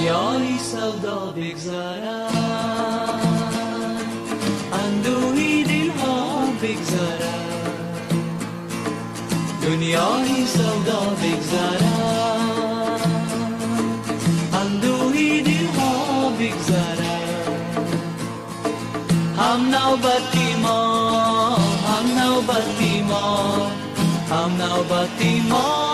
دنیای سودا بگذرد، اندوهی دلها بگذرد، دنیای سودا بگذرد، اندوهی دلها بگذرد. هم نوبتی ما، هم نوبتی ما، هم نوبتی ما